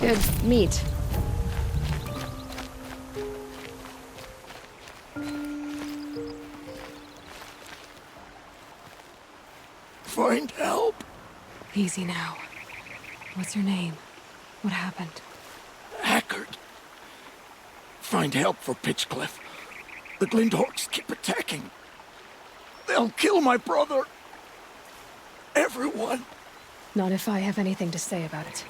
could meet. Find help. Easy now. What's your name? What happened? Hackard. Find help for Pitchcliff. The Glinthawks keep attacking. They'll kill my brother. Everyone. Not if I have anything to say about it.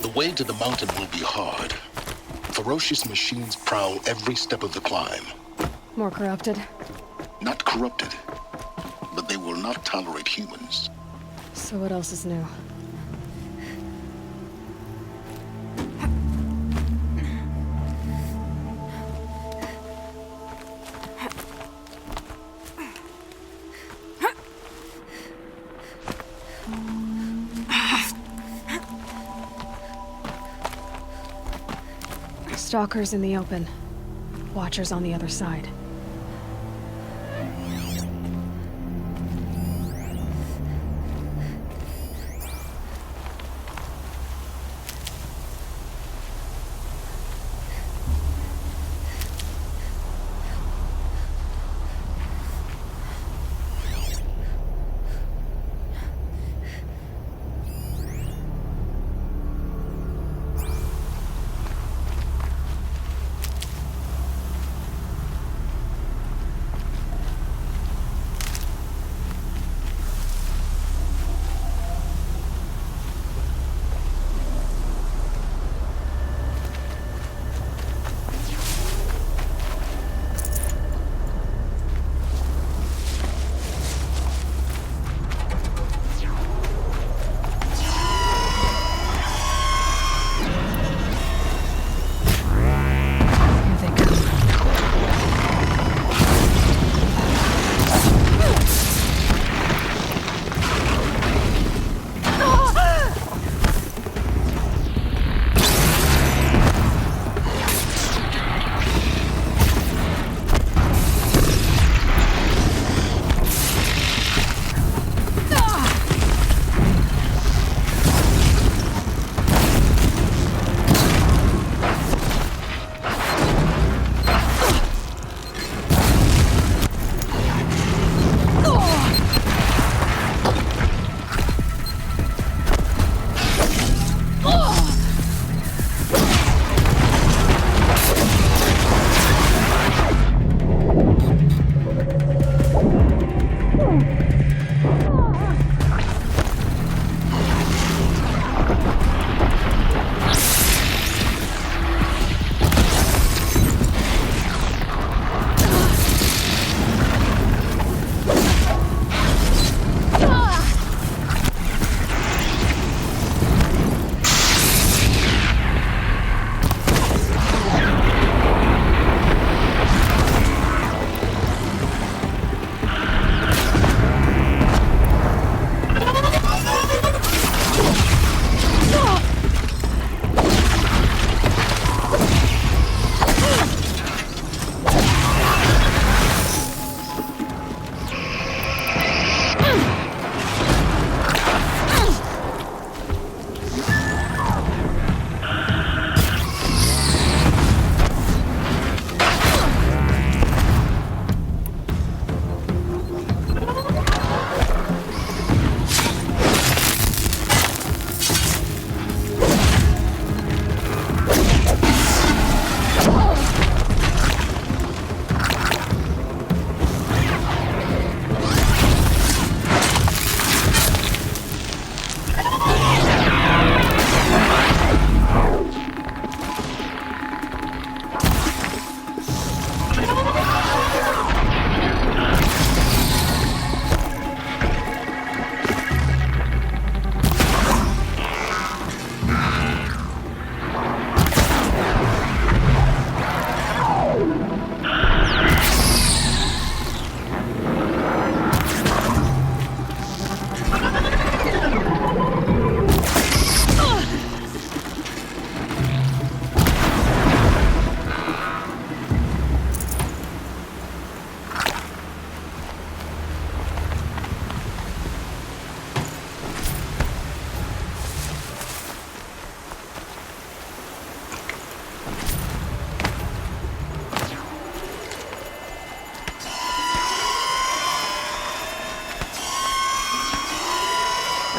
The way to the mountain will be hard. Ferocious machines prowl every step of the climb. More corrupted? Not corrupted, but they will not tolerate humans. So what else is new? Stalkers in the open. Watchers on the other side.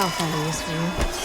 I'll find a use for you.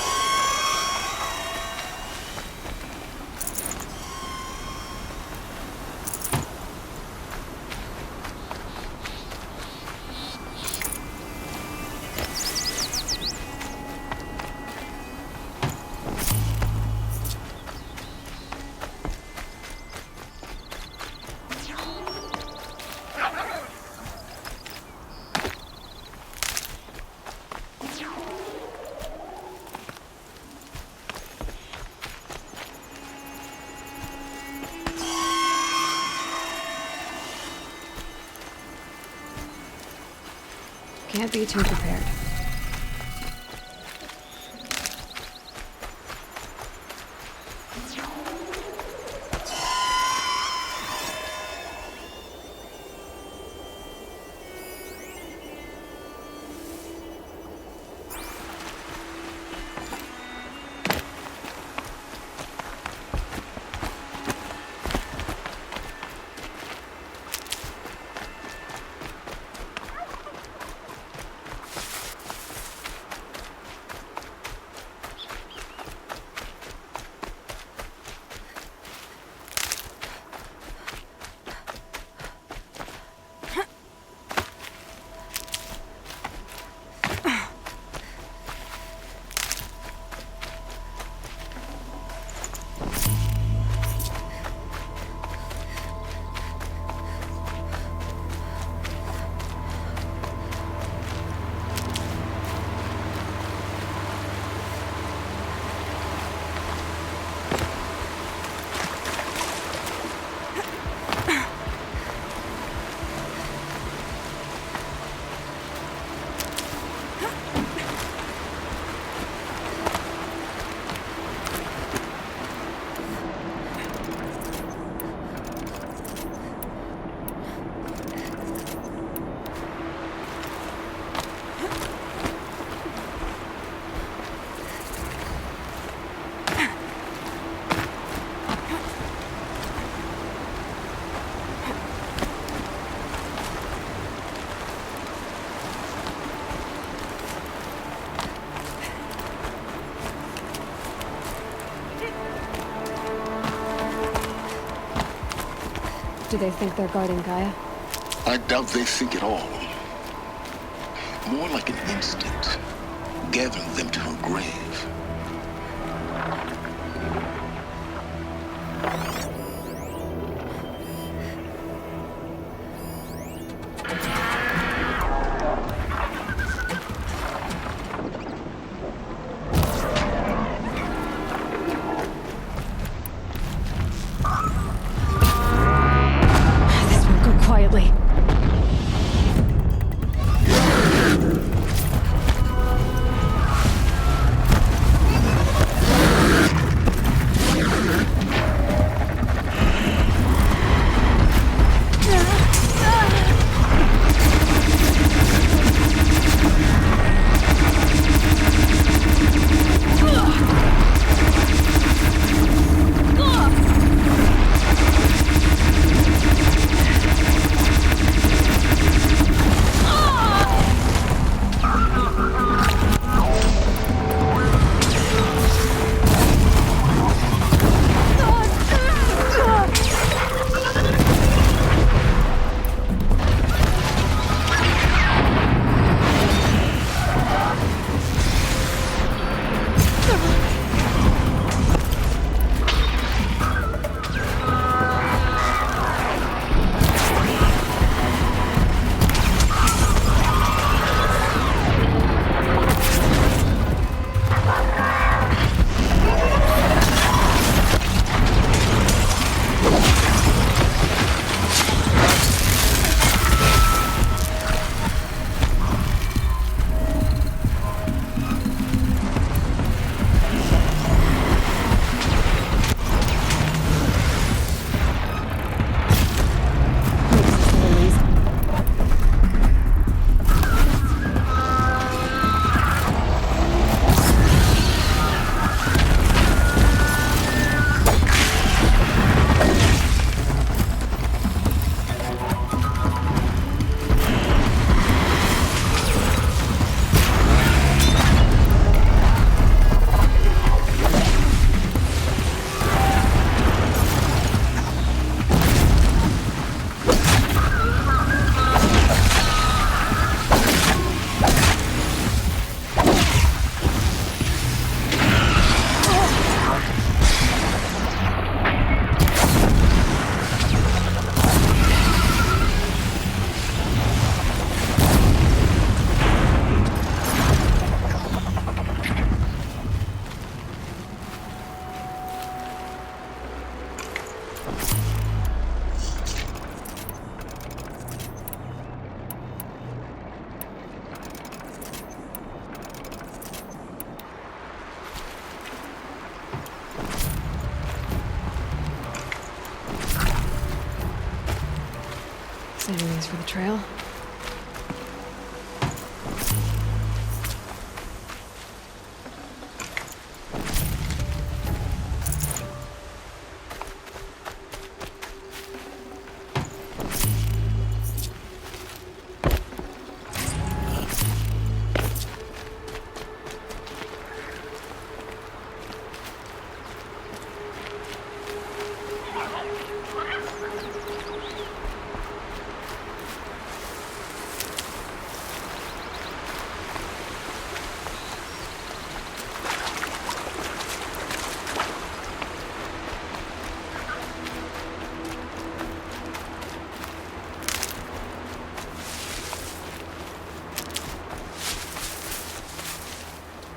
Can't be too prepared. Do they think they're guarding Gaia? I doubt they think at all. More like an instinct, gathering them to her grave. This won't go quietly. Saving these for the trail.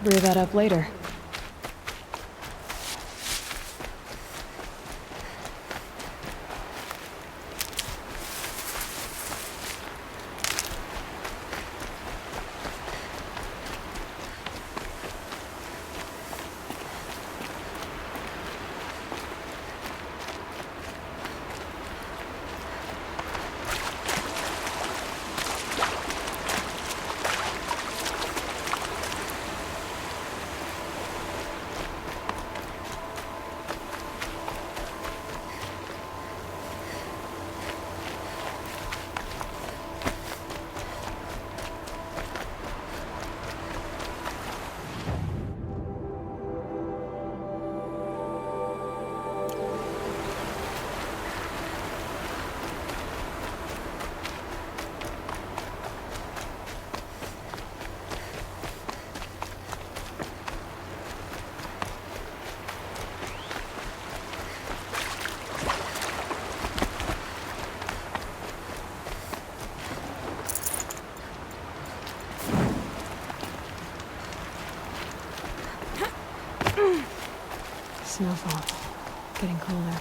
Brew that up later. Snowfall. Getting cooler.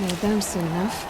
Made them soon enough.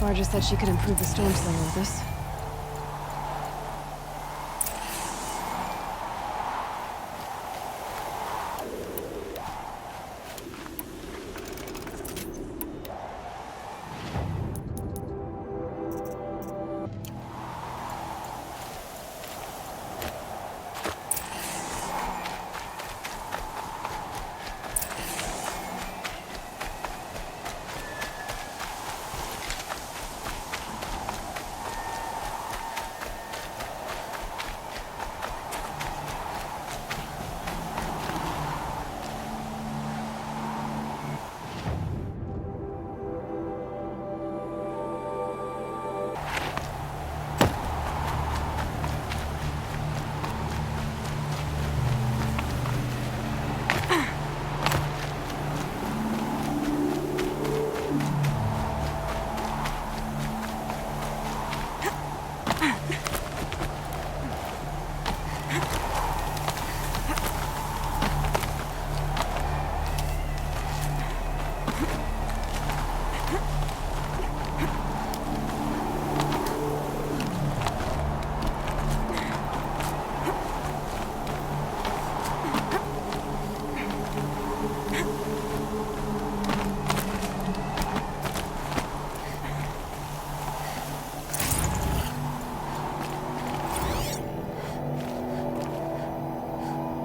Sarja said she could improve the Stormslayer with us.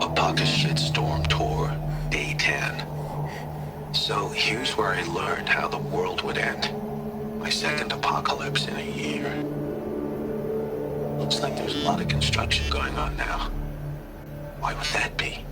Apocalypse Shitstorm Tour, Day 10. So here's where I learned how the world would end. My second apocalypse in a year. Looks like there's a lot of construction going on now. Why would that be?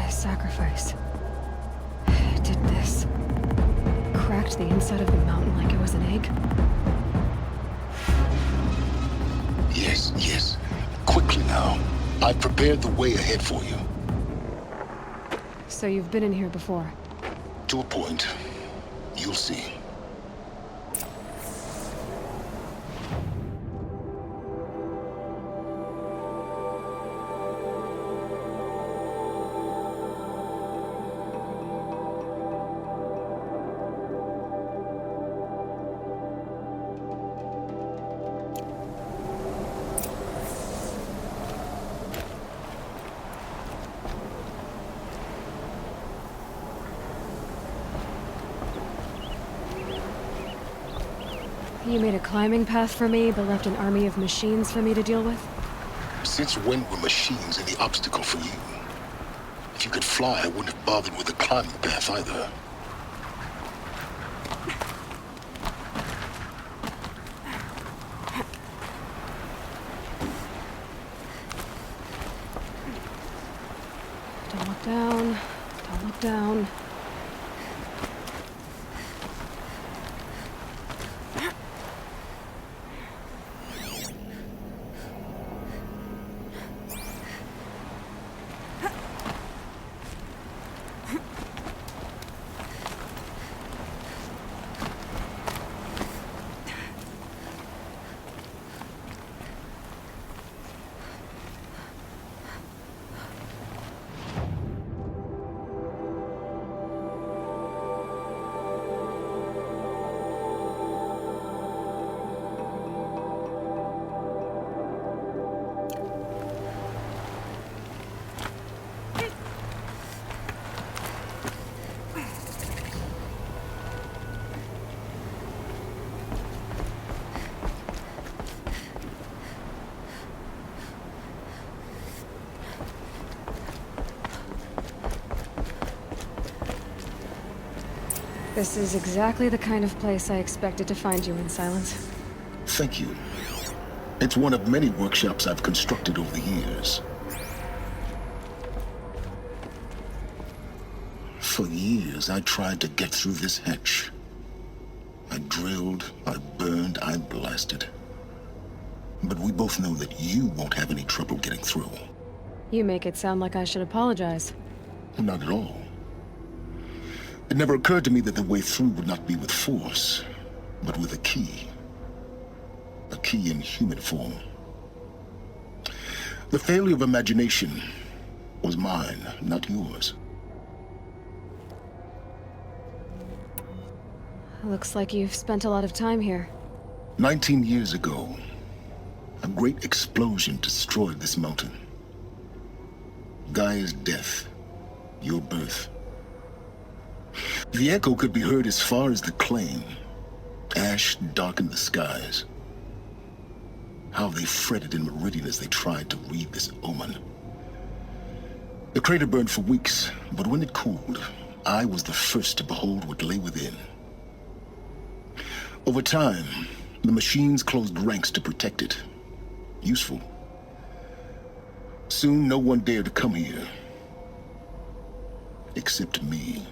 Sacrifice. It did this. Cracked the inside of the mountain like it was an egg. Yes, yes. Quickly now. I've prepared the way ahead for you. So you've been in here before? To a point. You'll see. You made a climbing path for me, but left an army of machines for me to deal with? Since when were machines any obstacle for you? If you could fly, I wouldn't have bothered with the climbing path either. Don't look down. Don't look down. This is exactly the kind of place I expected to find you in, Silence. Thank you. It's one of many workshops I've constructed over the years. For years, I tried to get through this hatch. I drilled, I burned, I blasted. But we both know that you won't have any trouble getting through. You make it sound like I should apologize. Not at all. It never occurred to me that the way through would not be with force, but with a key. A key in human form. The failure of imagination was mine, not yours. Looks like you've spent a lot of time here. 19 years ago, a great explosion destroyed this mountain. Gaia's death, your birth. The echo could be heard as far as the Claim. Ash darkened the skies. How they fretted in Meridian as they tried to read this omen. The crater burned for weeks, but when it cooled, I was the first to behold what lay within. Over time, the machines closed ranks to protect it. Useful. Soon, no one dared to come here. Except me.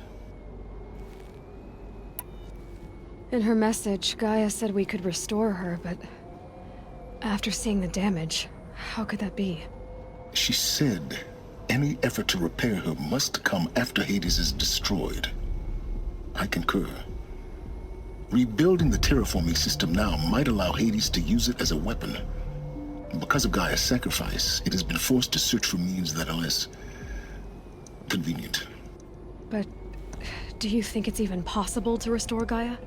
In her message, Gaia said we could restore her, but after seeing the damage, how could that be? She said any effort to repair her must come after Hades is destroyed. I concur. Rebuilding the terraforming system now might allow Hades to use it as a weapon. Because of Gaia's sacrifice, it has been forced to search for means that are less convenient. But do you think it's even possible to restore Gaia?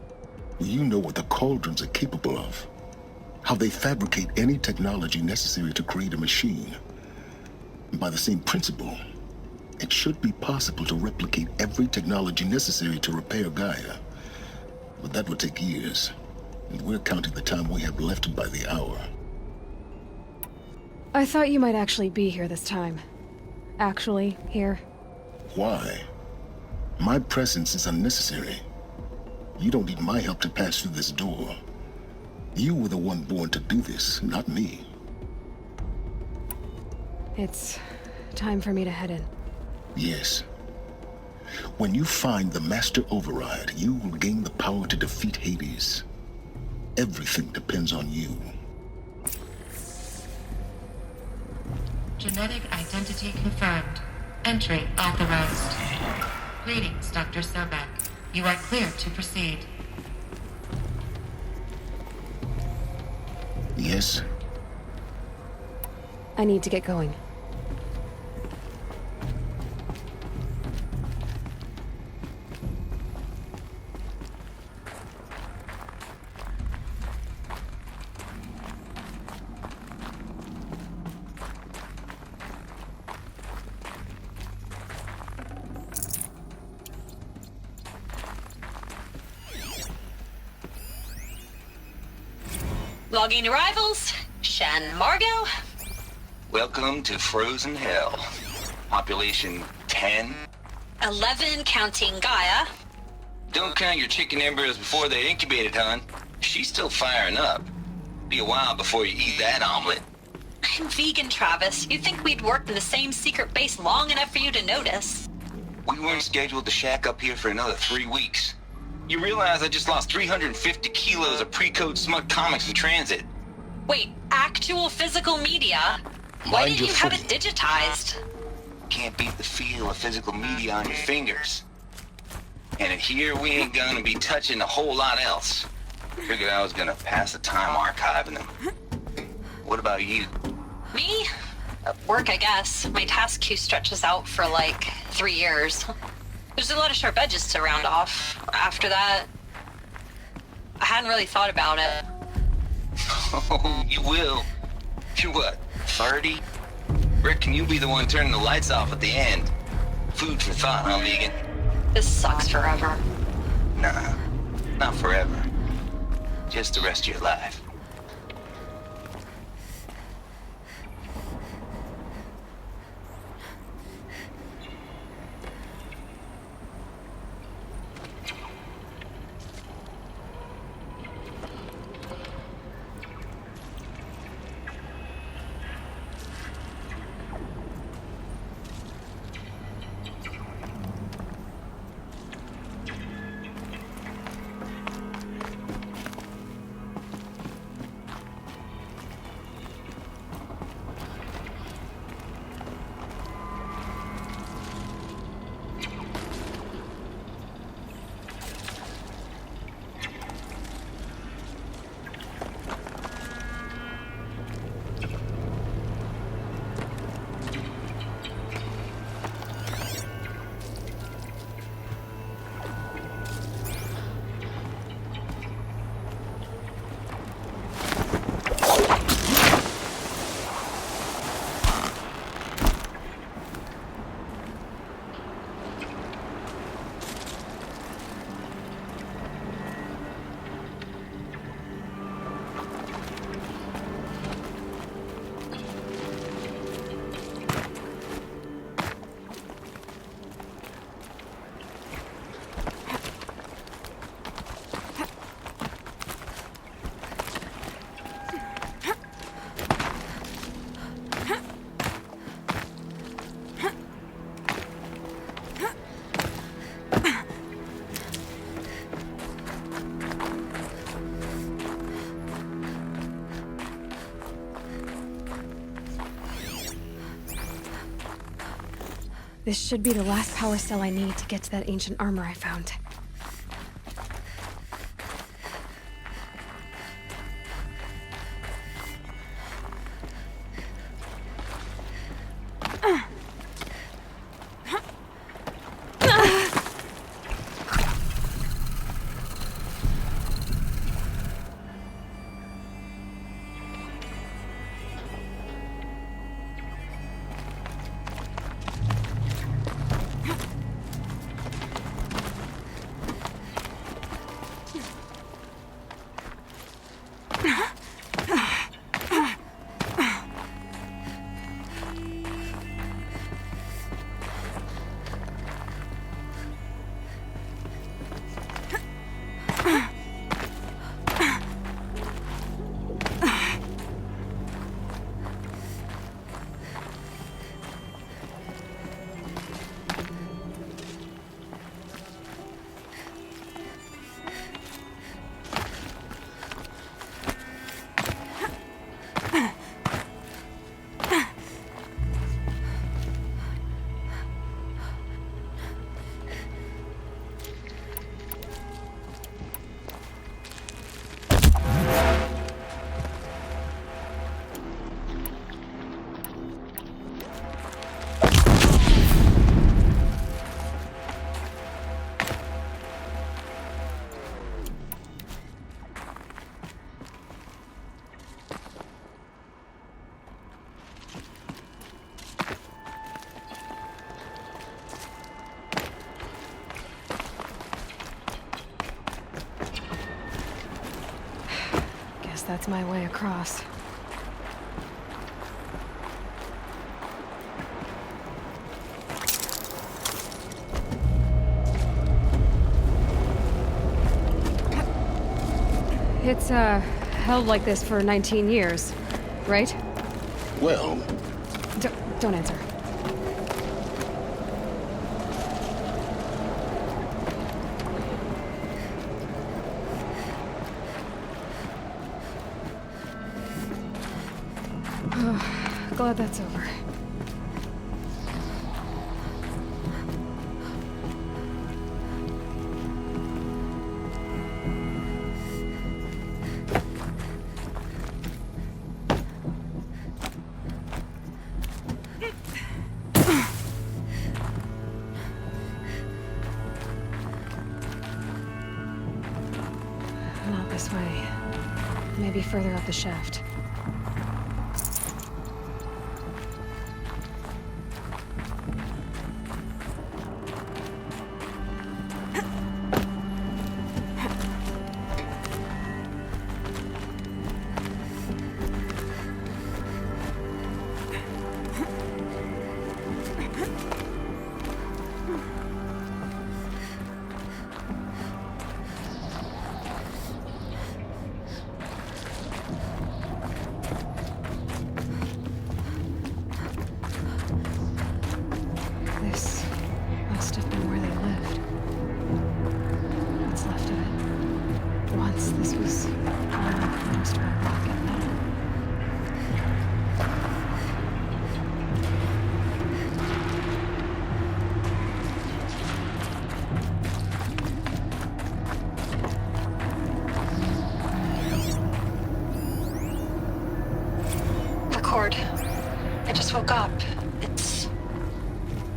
You know what the Cauldrons are capable of. How they fabricate any technology necessary to create a machine. By the same principle, it should be possible to replicate every technology necessary to repair Gaia. But that would take years, and we're counting the time we have left by the hour. I thought you might actually be here this time. Actually, here. Why? My presence is unnecessary. You don't need my help to pass through this door. You were the one born to do this, not me. It's time for me to head in. Yes. When you find the Master Override, you will gain the power to defeat Hades. Everything depends on you. Genetic identity confirmed. Entry authorized. Greetings, Dr. Sobek. You are clear to proceed. Yes? I need to get going. Logging arrivals. Shen Margot. Welcome to Frozen Hell. Population 10. 11 counting Gaia. Don't count your chicken embryos before they're incubated, hon. She's still firing up. Be a while before you eat that omelet. I'm vegan, Travis. You'd think we'd worked in the same secret base long enough for you to notice. We weren't scheduled to shack up here for another 3 weeks. You realize I just lost 350 kilos of pre-code smut comics in transit. Wait, actual physical media? Why Mind didn't your you have it footing. digitized? Can't beat the feel of physical media on your fingers. And here we ain't gonna be touching a whole lot else. Figured I was gonna pass the time archiving them. What about you? Me? Work, I guess. My task queue stretches out for like 3 years. There's a lot of sharp edges to round off. After that, I hadn't really thought about it. Oh, you will. You're what, 30? Reckon you'll be the one turning the lights off at the end. Food for thought, huh, vegan? This sucks forever. Nah, not forever. Just the rest of your life. This should be the last power cell I need to get to that ancient armor I found. that's my way across. It's, held like this for 19 years, right? Well, Don't answer. Glad that's over. Not this way. Maybe further up the shaft. This must have been where they lived. What's left of it. Once this was almost by rock and metal. Record. I just woke up.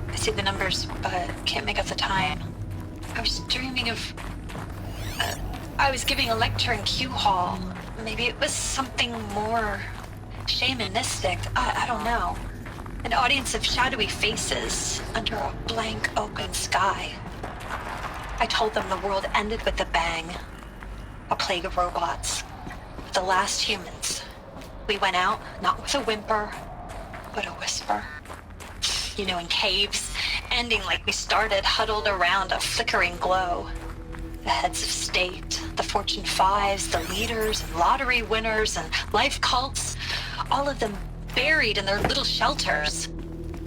I see the numbers, but can't make out the time. I was dreaming of... I was giving a lecture in Q Hall. Maybe it was something more shamanistic. I don't know. An audience of shadowy faces under a blank open sky. I told them the world ended with a bang. A plague of robots. The last humans. We went out, not with a whimper, but a whisper. You know, in caves, ending like we started, huddled around a flickering glow. The heads of state, the Fortune 5s, the leaders, and lottery winners, and life cults, all of them buried in their little shelters.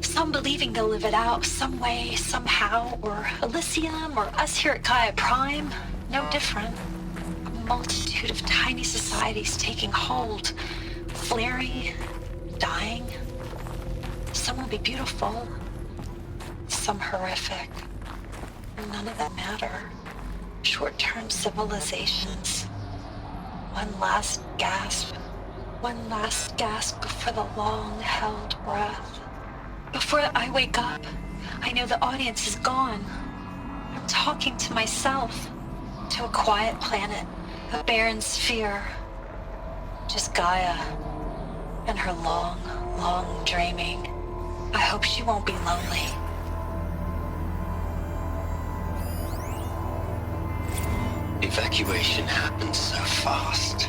Some believing they'll live it out some way, somehow, or Elysium, or us here at Gaia Prime, no different. A multitude of tiny societies taking hold, flaring, dying. Some will be beautiful, some horrific. None of them matter. Short-term civilizations. One last gasp before the long-held breath. Before I wake up, I know the audience is gone. I'm talking to myself, to a quiet planet, a barren sphere. Just Gaia and her long, long dreaming. I hope she won't be lonely. Evacuation happened so fast.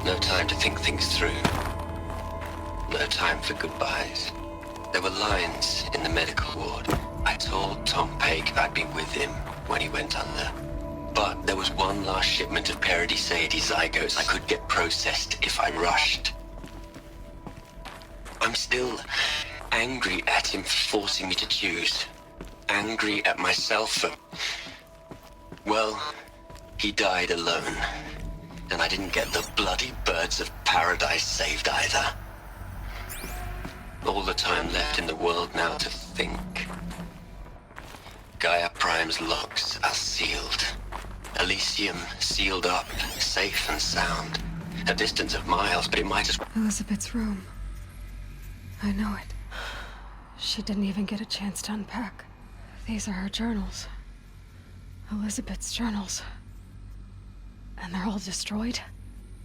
No time to think things through. No time for goodbyes. There were lines in the medical ward. I told Tom Pake I'd be with him when he went under. But there was one last shipment of Paradiseidae zygotes I could get processed if I rushed. I'm still angry at him for forcing me to choose. Angry at myself for... Well, he died alone. And I didn't get the bloody birds of paradise saved either. All the time left in the world now to think. Gaia Prime's locks are sealed. Elysium sealed up, safe and sound. A distance of miles, but it might as well... Elizabeth's room. I know it. She didn't even get a chance to unpack. These are her journals. Elizabeth's journals. And they're all destroyed?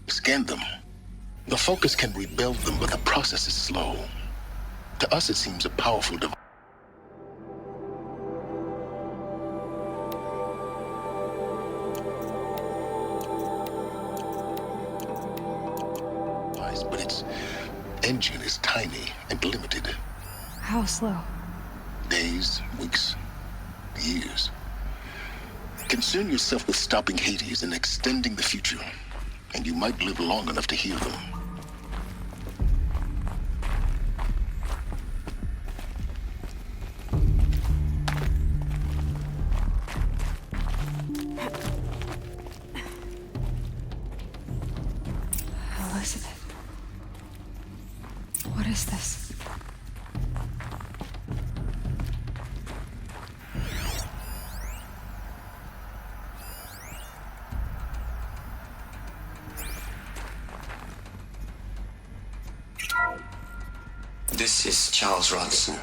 Scan them. The Focus can rebuild them, but the process is slow. To us, it seems a powerful device. engine is tiny and limited. How slow? Days, weeks, years. Concern yourself with stopping Hades and extending the future, and you might live long enough to hear them. Elizabeth. What is this? This is Charles Ronson.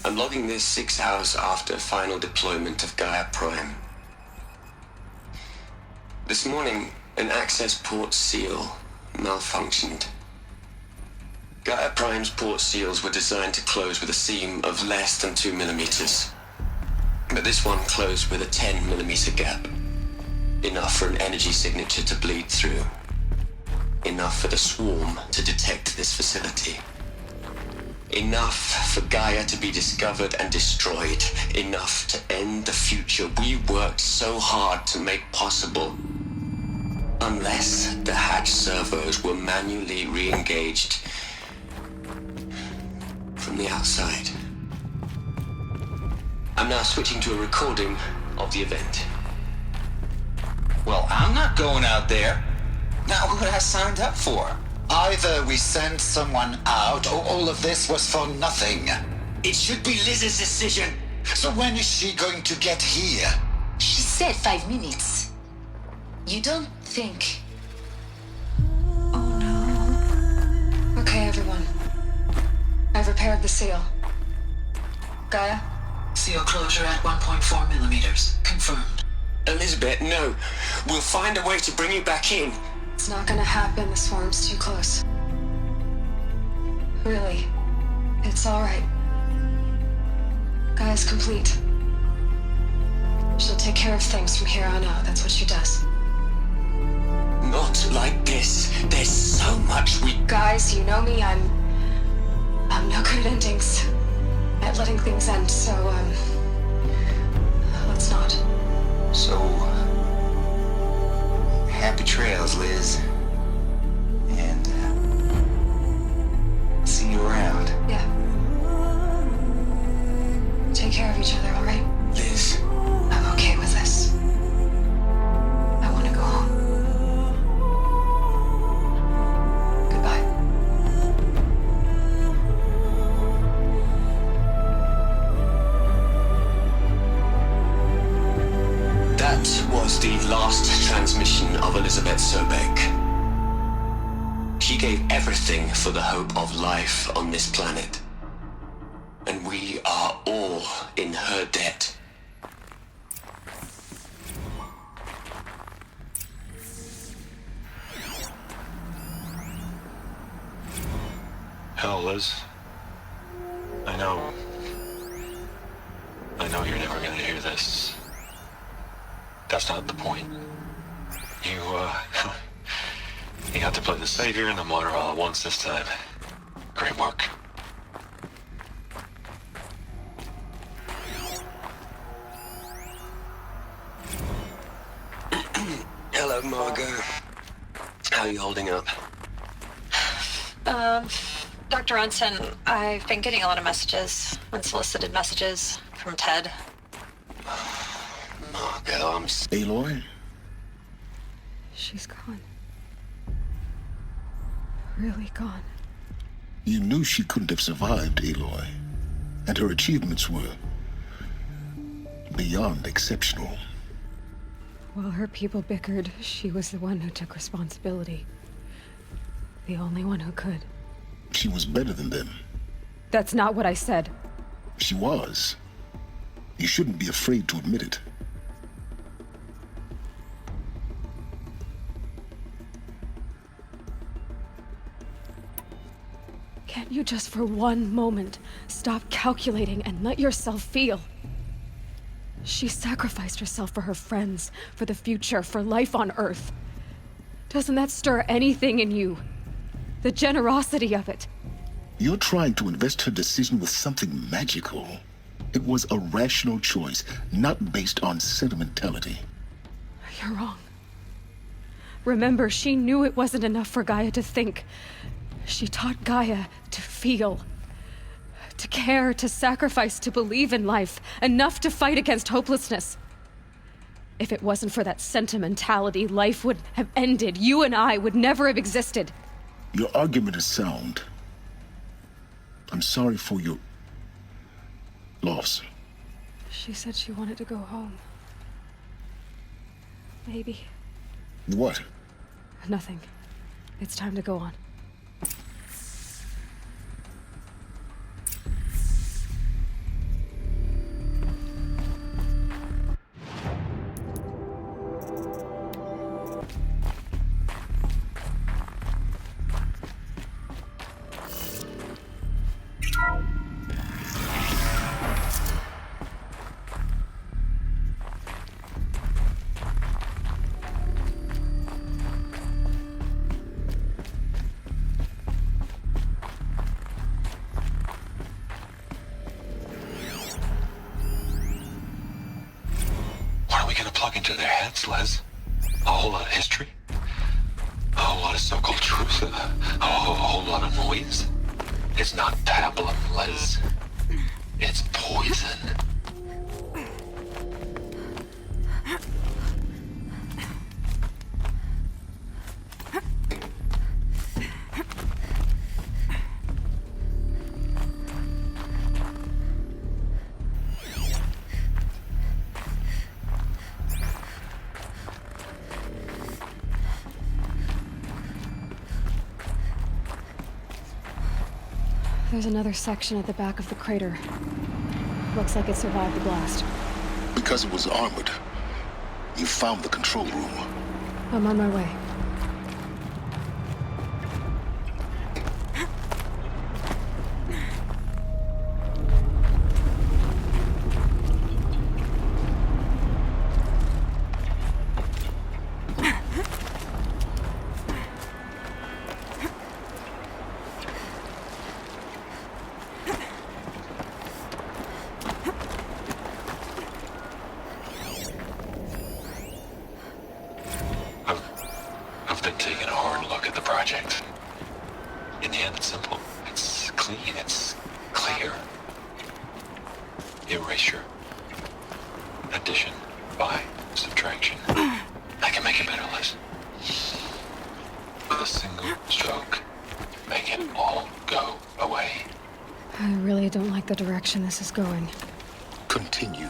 I'm logging this 6 hours after final deployment of Gaia Prime. This morning, an access port seal malfunctioned. Gaia Prime's port seals were designed to close with a seam of less than 2 millimeters. But this one closed with a 10 millimeter gap. Enough for an energy signature to bleed through. Enough for the swarm to detect this facility. Enough for Gaia to be discovered and destroyed. Enough to end the future we worked so hard to make possible. Unless the hatch servos were manually re-engaged from the outside. I'm now switching to a recording of the event. Well, I'm not going out there. Not what I signed up for. Either we send someone out, or all of this was for nothing. It should be Liz's decision. So when is she going to get here? She said 5 minutes. You don't think... Oh no. Okay, everyone. I've repaired the seal. Gaia? Seal closure at 1.4 millimeters. Confirmed. Elizabeth, no. We'll find a way to bring you back in. It's not gonna happen. The swarm's too close. Really. It's alright. Gaia's complete. She'll take care of things from here on out. That's what she does. Not like this. There's so much we... Guys, you know me. I'm no good at endings. At letting things end, so, let's not. So, happy trails, Liz. And, see you around. Yeah. Take care of each other, alright? Liz. I'm okay with this. I want to go home. Goodbye. That was the last transmission of Elizabeth Sobek. She gave everything for the hope of life on this planet. And we are all in her debt. Hell, Liz. I know you're never gonna hear this. That's not the point. You got to play the savior and the martyr all at once this time. Great work. Hello, Margot. How are you holding up? Dr. Ronson, I've been getting a lot of messages, unsolicited messages from Ted. Margot, I'm... Aloy? She's gone. Really gone. You knew she couldn't have survived, Aloy. And her achievements were beyond exceptional. While her people bickered, she was the one who took responsibility. The only one who could. She was better than them. That's not what I said. She was. You shouldn't be afraid to admit it. Can't you just for one moment stop calculating and let yourself feel? She sacrificed herself for her friends, for the future, for life on Earth. Doesn't that stir anything in you? The generosity of it. You're trying to invest her decision with something magical. It was a rational choice, not based on sentimentality. You're wrong. Remember, she knew it wasn't enough for Gaia to think. She taught Gaia to feel. To care, to sacrifice, to believe in life. Enough to fight against hopelessness. If it wasn't for that sentimentality, life would have ended. You and I would never have existed. Your argument is sound. I'm sorry for your loss. She said she wanted to go home. Maybe. What? Nothing. It's time to go on. Into their heads, Les. A whole lot of history. A whole lot of so-called truth. A whole lot of noise. It's not pablum, Les. It's poison. There's another section at the back of the crater. Looks like it survived the blast. Because it was armored, you found the control room. I'm on my way. I've been taking a hard look at the project. In the end, it's simple. It's clean. It's clear. Erasure. Addition. By. Subtraction. I can make it better, Liz. With a single stroke. Make it all go away. I really don't like the direction this is going. Continue.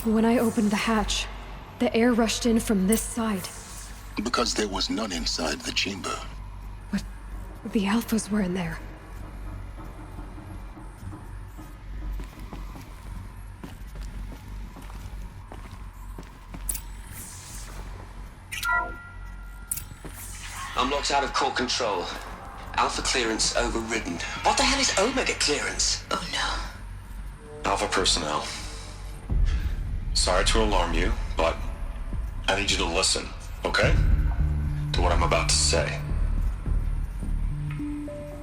When I opened the hatch, the air rushed in from this side. Because there was none inside the chamber. But the Alphas were in there. I'm locked out of core control. Alpha clearance overridden. What the hell is Omega clearance? Oh no. Alpha personnel. Sorry to alarm you, but I need you to listen, okay? To what I'm about to say.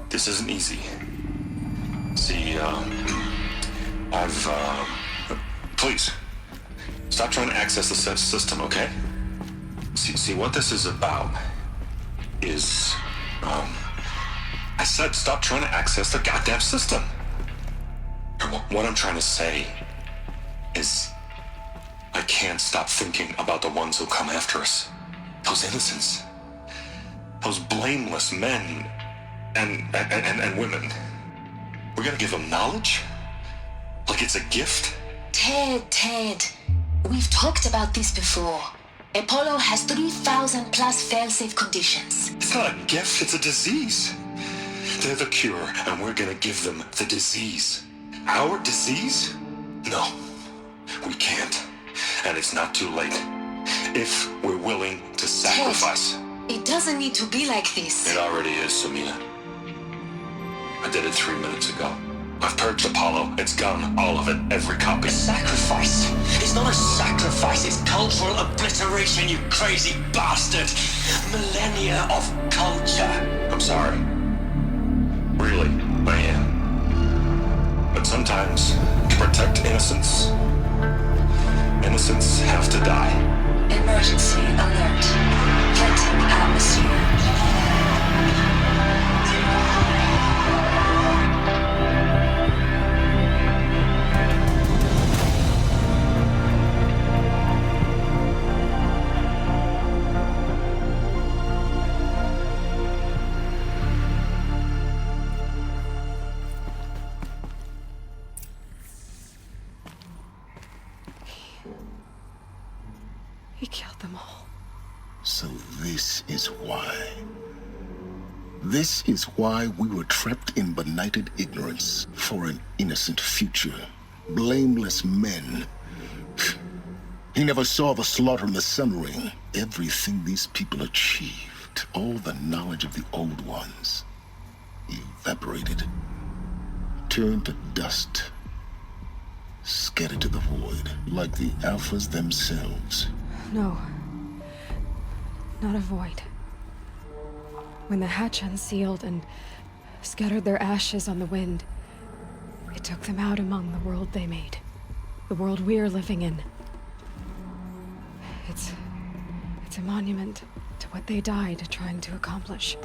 This isn't easy. See, please, stop trying to access the system, okay? See, what this is about is, I said stop trying to access the goddamn system. What I'm trying to say is, I can't stop thinking about the ones who come after us. Those innocents. Those blameless men and women. We're gonna give them knowledge? Like it's a gift? Ted. We've talked about this before. Apollo has 3,000 plus fail-safe conditions. It's not a gift, it's a disease. They're the cure, and we're gonna give them the disease. Our disease? No, we can't. And it's not too late. If we're willing to sacrifice. Ted, it doesn't need to be like this. It already is, Samina. I did it 3 minutes ago. I've purged Apollo. It's gone. All of it. Every copy. A sacrifice? It's not a sacrifice. It's cultural obliteration, you crazy bastard. Millennia of culture. I'm sorry. Really, I am. But sometimes, to protect innocence, innocents have to die. Emergency alert. Venting atmosphere. He killed them all. So this is why. This is why we were trapped in benighted ignorance for an innocent future. Blameless men. He never saw the slaughter in the Sun Ring. Everything these people achieved, all the knowledge of the old ones, evaporated, turned to dust, scattered to the void, like the Alphas themselves. No. Not a void. When the hatch unsealed and scattered their ashes on the wind, it took them out among the world they made. The world we're living in. It's a monument to what they died trying to accomplish.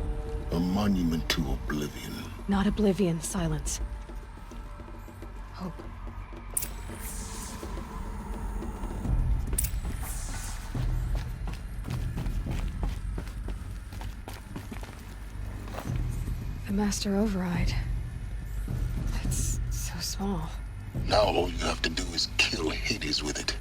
A monument to oblivion. Not oblivion, silence. Hope. The Master Override. It's so small. Now all you have to do is kill Hades with it.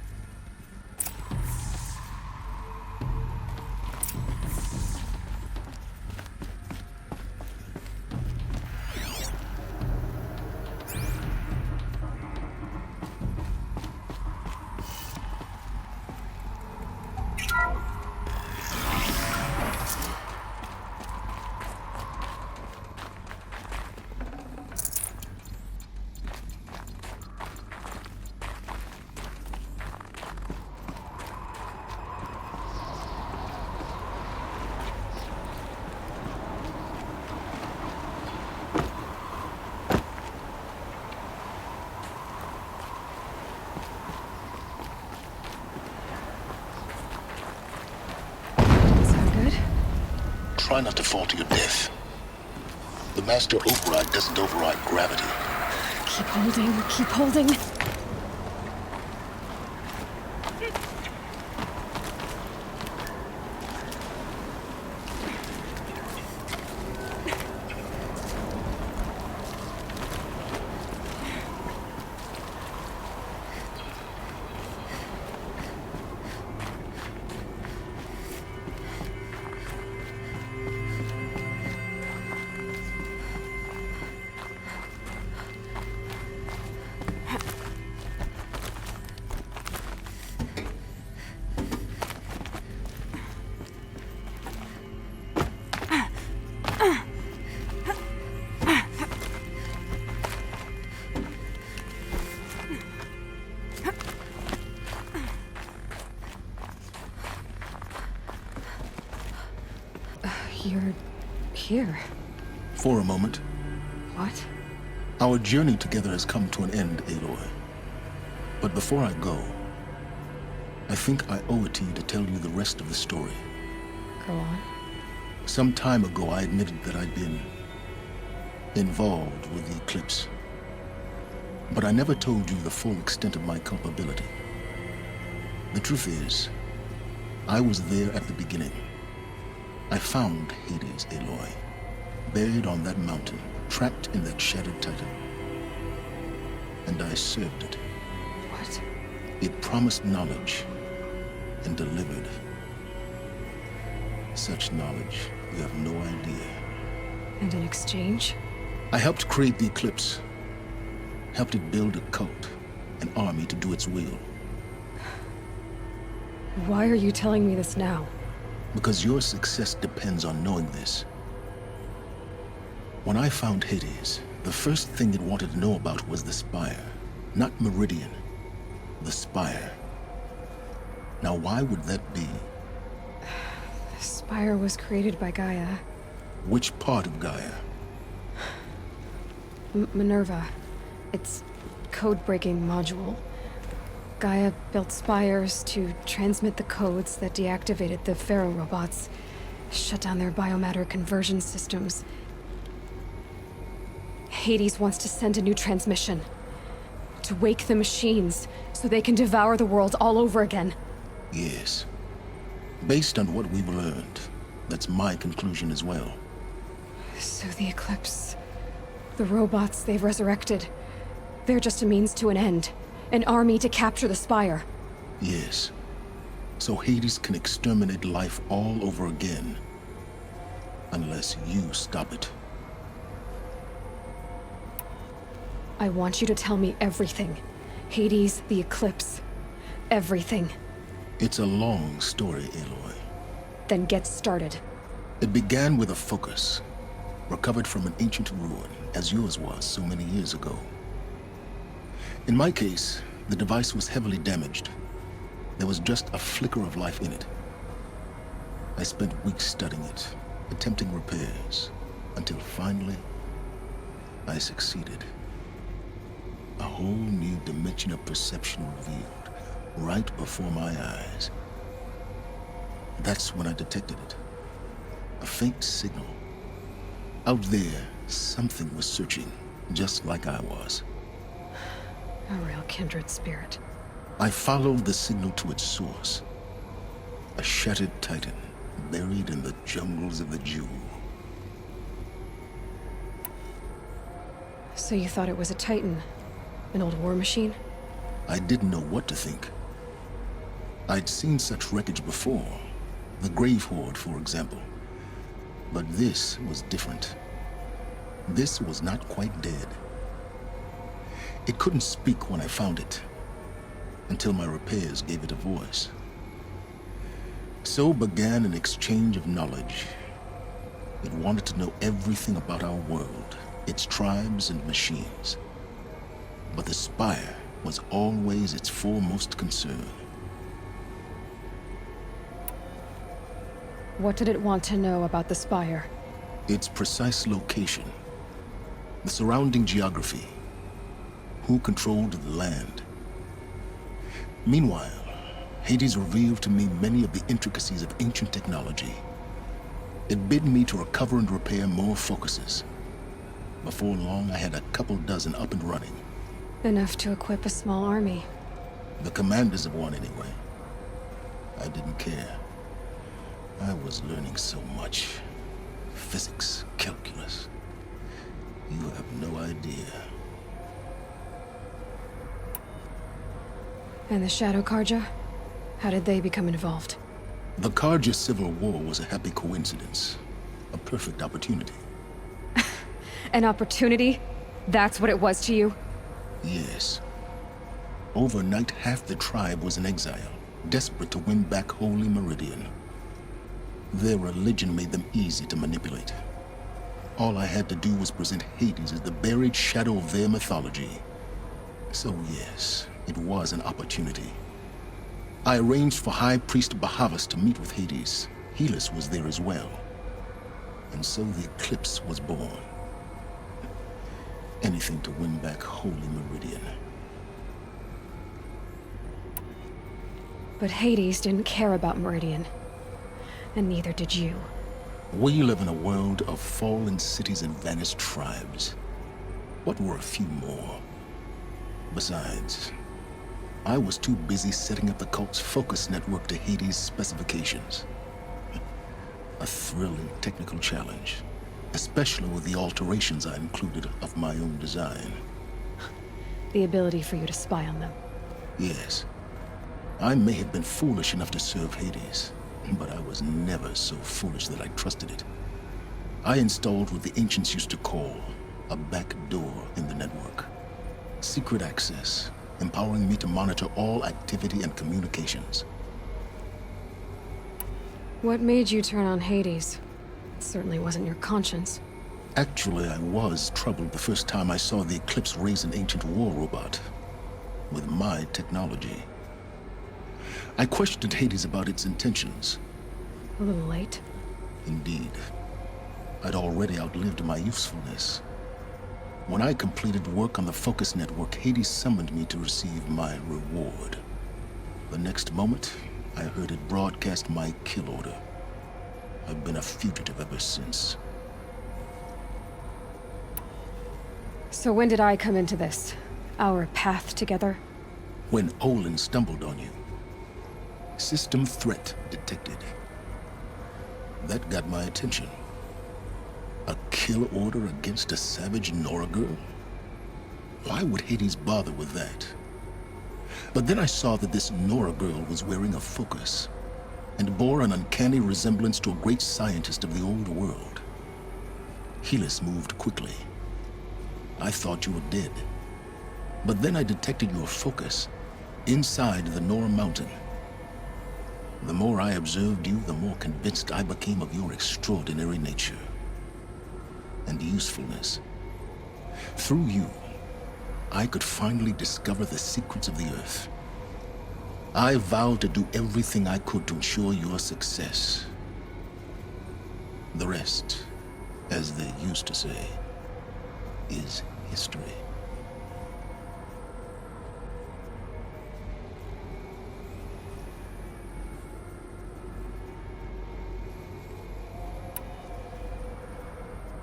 Try not to fall to your death. The Master Override doesn't override gravity. Keep holding, keep holding. You're here. For a moment. What? Our journey together has come to an end, Aloy. But before I go, I think I owe it to you to tell you the rest of the story. Go on. Some time ago, I admitted that I'd been involved with the Eclipse. But I never told you the full extent of my culpability. The truth is, I was there at the beginning. I found Hades, Aloy, buried on that mountain, trapped in that shattered titan. And I served it. What? It promised knowledge and delivered. Such knowledge, you have no idea. And in exchange? I helped create the Eclipse. Helped it build a cult, an army to do its will. Why are you telling me this now? Because your success depends on knowing this. When I found Hades, the first thing it wanted to know about was the Spire. Not Meridian. The Spire. Now why would that be? The Spire was created by Gaia. Which part of Gaia? Minerva. Its code-breaking module. Gaia built spires to transmit the codes that deactivated the Pharaoh robots, shut down their biomatter conversion systems. Hades wants to send a new transmission. To wake the machines, so they can devour the world all over again. Yes. Based on what we've learned, that's my conclusion as well. So the Eclipse... the robots they've resurrected... they're just a means to an end. An army to capture the Spire. Yes. So Hades can exterminate life all over again. Unless you stop it. I want you to tell me everything. Hades, the Eclipse. Everything. It's a long story, Aloy. Then get started. It began with a focus. Recovered from an ancient ruin, as yours was so many years ago. In my case, the device was heavily damaged. There was just a flicker of life in it. I spent weeks studying it, attempting repairs, until finally, I succeeded. A whole new dimension of perception revealed, right before my eyes. That's when I detected it. A faint signal. Out there, something was searching, just like I was. A real kindred spirit. I followed the signal to its source. A shattered titan, buried in the jungles of the Jewel. So you thought it was a titan? An old war machine? I didn't know what to think. I'd seen such wreckage before. The Grave Horde, for example. But this was different. This was not quite dead. It couldn't speak when I found it, until my repairs gave it a voice. So began an exchange of knowledge. It wanted to know everything about our world, its tribes and machines. But the Spire was always its foremost concern. What did it want to know about the Spire? Its precise location, the surrounding geography, who controlled the land. Meanwhile, Hades revealed to me many of the intricacies of ancient technology. It bid me to recover and repair more focuses. Before long, I had a couple dozen up and running. Enough to equip a small army. The commanders of one, anyway. I didn't care. I was learning so much. Physics, calculus. You have no idea. And the Shadow Carja? How did they become involved? The Carja Civil War was a happy coincidence. A perfect opportunity. An opportunity? That's what it was to you? Yes. Overnight, half the tribe was in exile, desperate to win back Holy Meridian. Their religion made them easy to manipulate. All I had to do was present Hades as the buried shadow of their mythology. So yes, it was an opportunity. I arranged for High Priest Bahavas to meet with Hades. Helis was there as well. And so the Eclipse was born. Anything to win back Holy Meridian. But Hades didn't care about Meridian. And neither did you. We live in a world of fallen cities and vanished tribes. What were a few more? Besides, I was too busy setting up the cult's focus network to Hades' specifications. A thrilling technical challenge, especially with the alterations I included of my own design. The ability for you to spy on them. Yes. I may have been foolish enough to serve Hades, but I was never so foolish that I trusted it. I installed what the ancients used to call a back door in the network. Secret access, empowering me to monitor all activity and communications. What made you turn on Hades? It certainly wasn't your conscience. Actually, I was troubled the first time I saw the Eclipse raise an ancient war robot with my technology. I questioned Hades about its intentions. A little late. Indeed. I'd already outlived my usefulness. When I completed work on the Focus Network, Hades summoned me to receive my reward. The next moment, I heard it broadcast my kill order. I've been a fugitive ever since. So when did I come into this? Our path together? When Olin stumbled on you. System threat detected. That got my attention. A kill order against a savage Nora girl? Why would Hades bother with that? But then I saw that this Nora girl was wearing a focus, and bore an uncanny resemblance to a great scientist of the old world. Helis moved quickly. I thought you were dead. But then I detected your focus inside the Nora mountain. The more I observed you, the more convinced I became of your extraordinary nature and usefulness. Through you, I could finally discover the secrets of the Earth. I vowed to do everything I could to ensure your success. The rest, as they used to say, is history.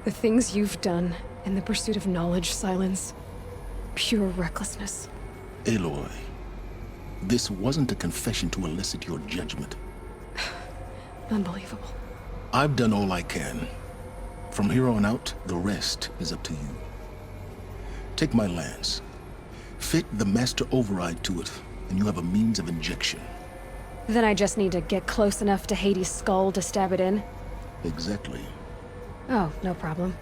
The things you've done in the pursuit of knowledge, Silence. Pure recklessness. Aloy, this wasn't a confession to elicit your judgment. Unbelievable. I've done all I can. From here on out, the rest is up to you. Take my lance. Fit the master override to it, and you have a means of injection. Then I just need to get close enough to Hades' skull to stab it in? Exactly. Oh, no problem.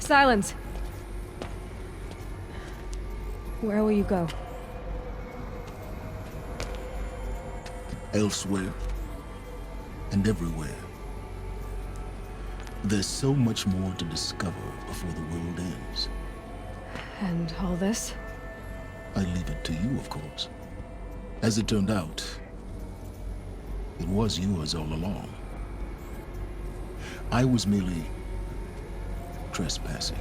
Silence! Where will you go? Elsewhere. And everywhere. There's so much more to discover before the world ends. And all this? I leave it to you, of course. As it turned out, it was yours all along. I was merely trespassing.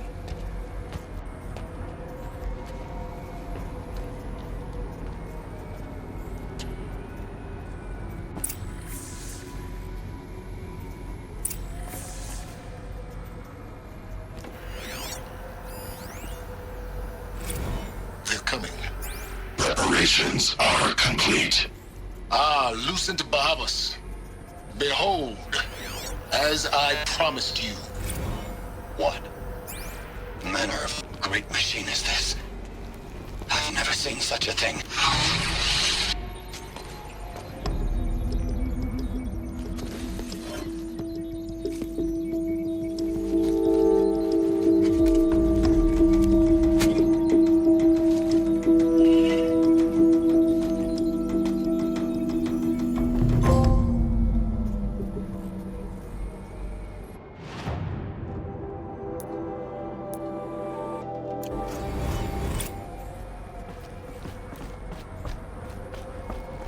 They're coming. Preparations are complete. Ah, Lucent Bahavas. Behold, as I promised you. What manner of great machine is this? I've never seen such a thing.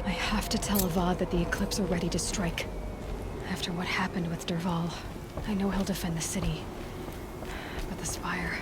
I have to tell Avad that the Eclipse are ready to strike. After what happened with Dervahl, I know he'll defend the city. But the Spire...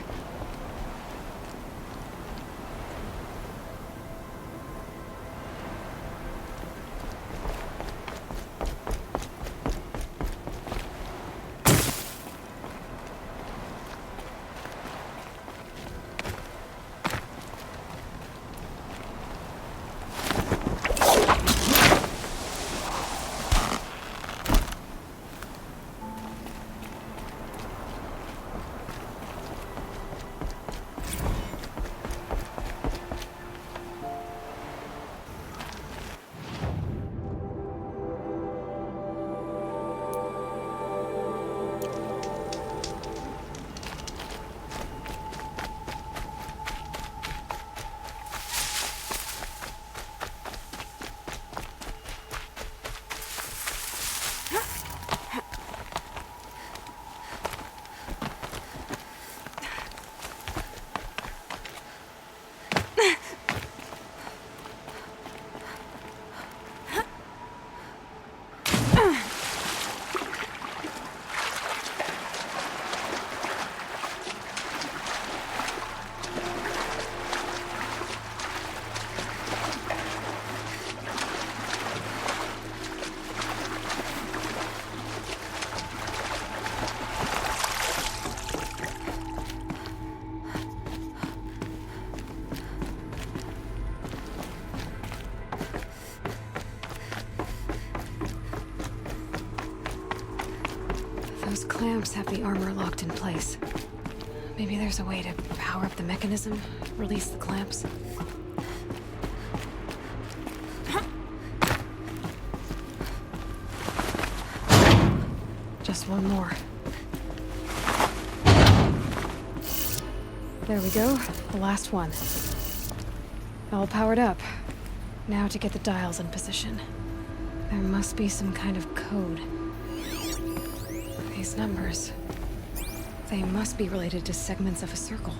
Those clamps have the armor locked in place. Maybe there's a way to power up the mechanism, release the clamps. Just one more. There we go, the last one. All powered up. Now to get the dials in position. There must be some kind of code. These numbers. They must be related to segments of a circle.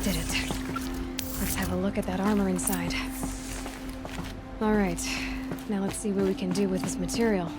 Did it. Let's have a look at that armor inside. All right, now let's see what we can do with this material.